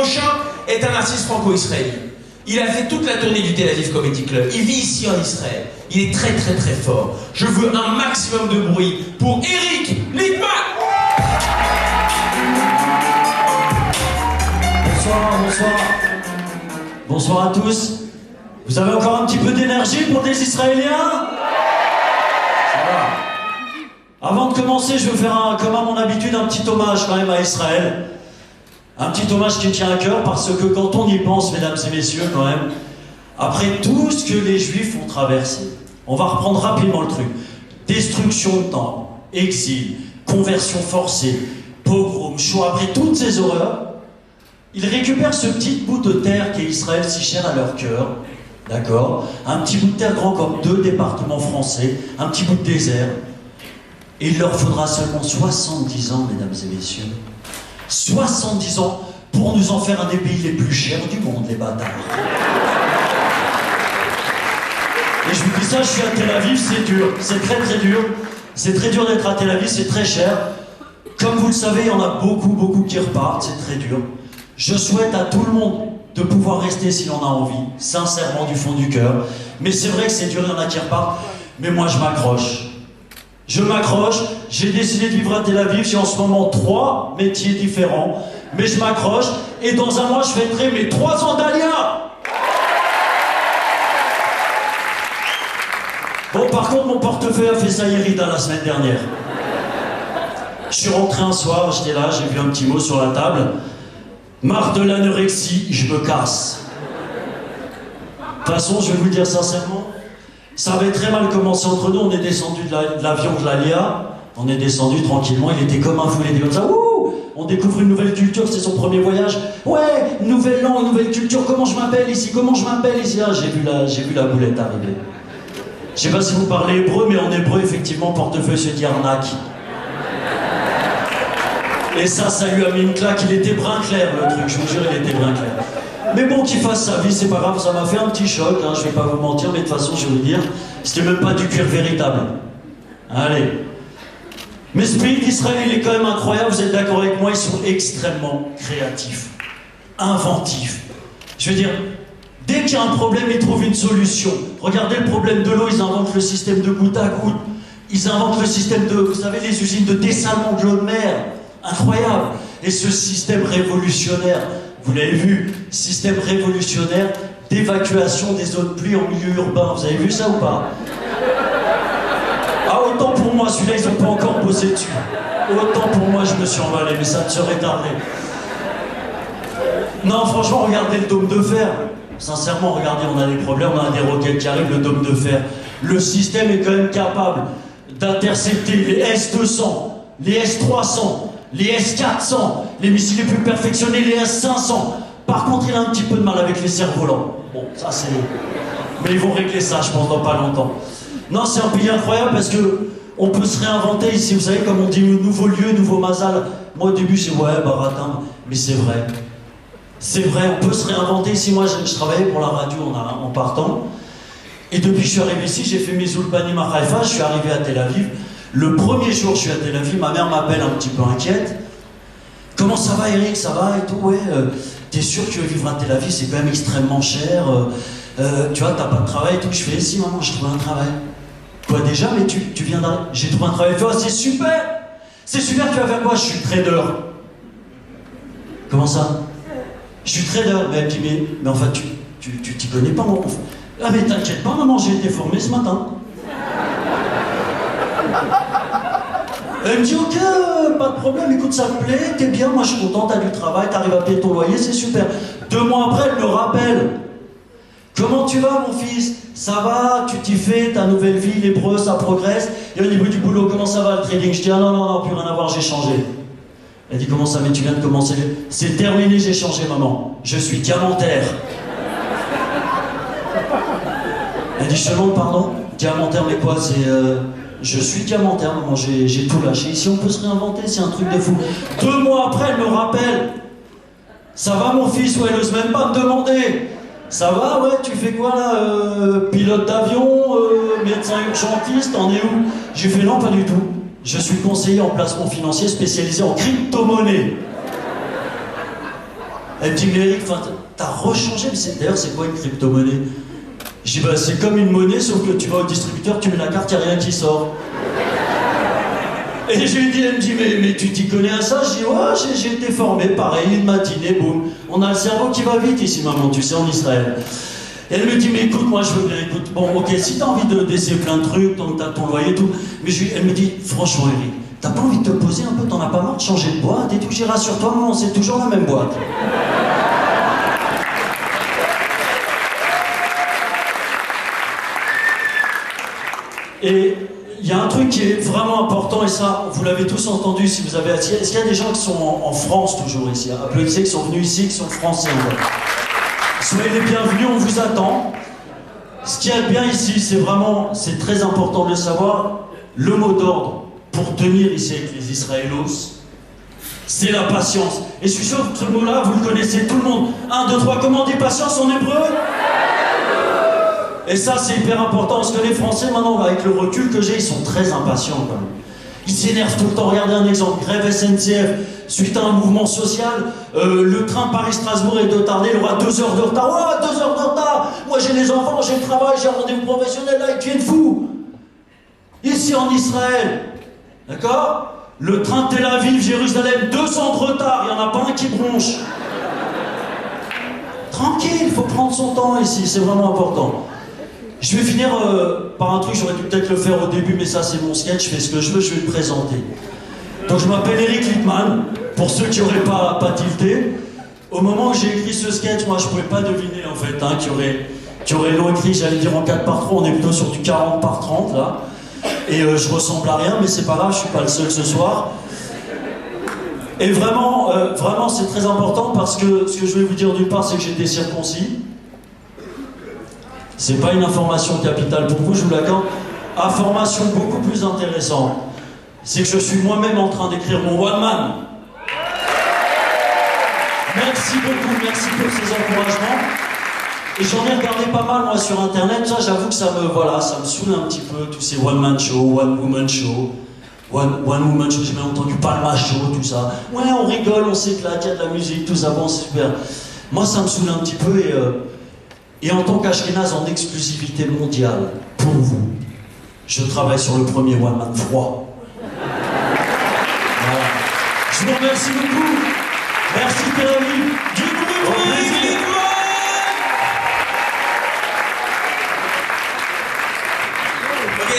prochain est un artiste franco-israélien. Il a fait toute la tournée du Tel Aviv Comedy Club. Il vit ici en Israël. Il est très très très fort. Je veux un maximum de bruit pour Eric Lippmann. Bonsoir. Bonsoir à tous. Vous avez encore un petit peu d'énergie pour des Israéliens? Ça va. Avant de commencer, je veux faire, comme à mon habitude, un petit hommage quand même à Israël. Un petit hommage qui me tient à cœur parce que quand on y pense, mesdames et messieurs, quand même, après tout ce que les Juifs ont traversé, on va reprendre rapidement le truc. Destruction de temple, exil, conversion forcée, pogrom, Shoah, après toutes ces horreurs, ils récupèrent ce petit bout de terre qui est Israël si cher à leur cœur, d'accord? Un petit bout de terre grand comme 2 départements français, un petit bout de désert. Et il leur faudra seulement 70 ans, mesdames et messieurs. 70 ans pour nous en faire un des pays les plus chers du monde, les bâtards. Et je vous dis ça, je suis à Tel Aviv, c'est dur, c'est très très dur. C'est très dur d'être à Tel Aviv, c'est très cher. Comme vous le savez, il y en a beaucoup qui repartent, c'est très dur. Je souhaite à tout le monde de pouvoir rester s'il en a envie, sincèrement du fond du cœur. Mais c'est vrai que c'est dur, il y en a qui repartent. Mais moi je m'accroche. Je m'accroche, j'ai décidé de vivre à Tel Aviv, j'ai en ce moment 3 métiers différents. Mais je m'accroche, et dans un mois je fêterai mes 3 ans d'Alia. Bon, par contre, mon portefeuille a fait sa hérida la semaine dernière. Je suis rentré un soir, j'étais là, j'ai vu un petit mot sur la table. Marre de l'anorexie, je me casse. De toute façon, je vais vous le dire sincèrement, ça avait très mal commencé entre nous. On est descendu de l'avion de l'Alia, on est descendu tranquillement, il était comme un fou, il était comme ça, ouh, on découvre une nouvelle culture, c'est son premier voyage. Ouais, nouvelle langue, nouvelle culture, comment je m'appelle ici, Ah, j'ai vu la boulette arriver. Je sais pas si vous parlez hébreu, mais en hébreu, effectivement, portefeuille se dit arnaque. Et ça lui a mis une claque, il était brun clair le truc, je vous jure, il était brun clair. Mais bon, qu'il fasse sa vie, c'est pas grave, ça m'a fait un petit choc, hein, je vais pas vous mentir, mais de toute façon, je vais vous dire, c'était même pas du cuir véritable. Allez. Mais ce pays d'Israël, il est quand même incroyable, vous êtes d'accord avec moi, ils sont extrêmement créatifs, inventifs. Je veux dire, dès qu'il y a un problème, ils trouvent une solution. Regardez le problème de l'eau, ils inventent le système de goutte à goutte. Ils inventent le système de, vous savez, les usines de dessalement de l'eau de mer. Incroyable. Et ce système révolutionnaire, vous l'avez vu, système révolutionnaire d'évacuation des eaux de pluie en milieu urbain. Vous avez vu ça ou pas? Ah, autant pour moi, celui-là, ils n'ont pas encore bossé dessus. Autant pour moi, je me suis emballé, mais ça ne serait tardé. Non, franchement, regardez le dôme de fer. Sincèrement, regardez, on a des problèmes, on a des roquettes qui arrivent, le dôme de fer. Le système est quand même capable d'intercepter les S-200, les S-300, les S-400, les missiles les plus perfectionnés, les S-500. Par contre, il a un petit peu de mal avec les cerfs-volants. Bon, ça c'est... Mais ils vont régler ça, je pense, dans pas longtemps. Non, c'est un pays incroyable parce que on peut se réinventer ici. Vous savez, comme on dit, nouveau lieu, nouveau mazal. Moi, au début, c'est ouais, baratin. Mais c'est vrai. C'est vrai, on peut se réinventer ici. Moi, je travaillais pour la radio en partant. Et depuis que je suis arrivé ici, j'ai fait mes Ulpanim à Haïfa, je suis arrivé à Tel Aviv. Le premier jour, je suis à Tel Aviv, ma mère m'appelle un petit peu inquiète. Comment ça va, Eric? Ça va et tout? Ouais, t'es sûr que tu veux vivre à Tel Aviv? C'est quand même extrêmement cher. Tu vois, t'as pas de travail et tout. Je fais, si, maman, j'ai trouvé un travail. Quoi, déjà? Mais tu viens d'arriver. J'ai trouvé un travail. Elle fait, oh, c'est super! C'est super, tu vas faire quoi? Je suis trader. Comment ça? Je suis trader. Mais elle me dit, mais enfin, tu t'y connais pas, moi. Ah, mais t'inquiète pas, maman, j'ai été formé ce matin. Elle me dit, ok, pas de problème, écoute, ça te plaît, t'es bien, moi je suis content, t'as du travail, t'arrives à payer ton loyer, c'est super. 2 mois après, elle me rappelle. Comment tu vas, mon fils? Ça va, tu t'y fais, ta nouvelle vie, l'hébreu, ça progresse. Et au niveau du boulot, comment ça va le trading? Je dis, ah non, plus rien à voir, j'ai changé. Elle dit, comment ça, mais tu viens de commencer? C'est terminé, j'ai changé, maman. Je suis diamantaire. Elle dit, je te demande pardon? Diamantaire, mais quoi? C'est... Je suis diamantaire, maman, j'ai tout lâché. Ici, on peut se réinventer, c'est un truc de fou. 2 mois après, elle me rappelle. Ça va, mon fils? Ouais, elle n'ose même pas me demander. Ça va, ouais, tu fais quoi, là? Pilote d'avion, médecin urgentiste, t'en es où? J'ai fait non, pas du tout. Je suis conseiller en placement financier spécialisé en crypto-monnaie. Elle me dit, mais Eric, t'as rechangé, mais d'ailleurs, c'est quoi une crypto-monnaie? Je dis, bah, c'est comme une monnaie, sauf que tu vas au distributeur, tu mets la carte, il n'y a rien qui sort. Et je lui dis, elle me dit, mais tu t'y connais à ça? Je dis, ouais, j'ai été formé, pareil, une matinée, boum. On a le cerveau qui va vite ici, maman, tu sais, en Israël. Et elle me dit, mais écoute, moi je veux bien, écoute, bon, ok, si t'as envie d'essayer plein de trucs, donc t'as ton loyer et tout, mais elle me dit, franchement, Eric, t'as pas envie de te poser un peu, t'en as pas marre de changer de boîte et tout, j'ai rassure-toi, maman, c'est toujours la même boîte. Et il y a un truc qui est vraiment important, et ça, vous l'avez tous entendu si vous avez assis. Est-ce qu'il y a des gens qui sont en France toujours ici? Applaudissez, qui sont venus ici, qui sont français en fait. Soyez les bienvenus, on vous attend. Ce qu'il y a de bien ici, c'est très important de le savoir, le mot d'ordre pour tenir ici avec les Israélos, c'est la patience. Et je suis sûr que ce mot-là, vous le connaissez tout le monde. 1, 2, 3, comment on dit patience en hébreu? Et ça, c'est hyper important, parce que les Français, maintenant, avec le recul que j'ai, ils sont très impatients quand même. Ils s'énervent tout le temps. Regardez un exemple, grève SNCF, suite à un mouvement social, le train Paris-Strasbourg est retardé, il aura 2 heures de retard. Ouais, 2 heures de retard! Moi j'ai les enfants, j'ai le travail, j'ai un rendez-vous professionnel, là, ils deviennent fous! Ici en Israël, d'accord? Le train Tel Aviv-Jérusalem, 2 ans de retard, il n'y en a pas un qui bronche. Tranquille, il faut prendre son temps ici, c'est vraiment important. Je vais finir par un truc, j'aurais dû peut-être le faire au début, mais ça c'est mon sketch, je fais ce que je veux, je vais le présenter. Donc je m'appelle Eric Lippmann, pour ceux qui n'auraient pas tilté. Au moment où j'ai écrit ce sketch, moi je ne pouvais pas deviner en fait, hein, qu'il y aurait long écrit, j'allais dire en 4 par 3, on est plutôt sur du 40 par 30 là. Et je ressemble à rien, mais c'est pas grave, je suis pas le seul ce soir. Et vraiment, vraiment c'est très important parce que ce que je vais vous dire d'une part, c'est que j'étais circoncis. C'est pas une information capitale pour vous, je vous l'accorde. Information beaucoup plus intéressante, c'est que je suis moi-même en train d'écrire mon one man. Merci beaucoup, merci pour ces encouragements. Et j'en ai regardé pas mal moi sur internet, ça j'avoue que ça me saoule un petit peu, tous ces one man show, one woman show. One woman show, j'ai même entendu Palma show, tout ça. Ouais, on rigole, on s'éclate, il y a de la musique, tout ça, bon, c'est super. Moi ça me saoule un petit peu et en tant qu'Ashkenaz en exclusivité mondiale, pour vous, je travaille sur le premier one man froid. Voilà. Je vous remercie beaucoup. Merci Tel Aviv. Du coup,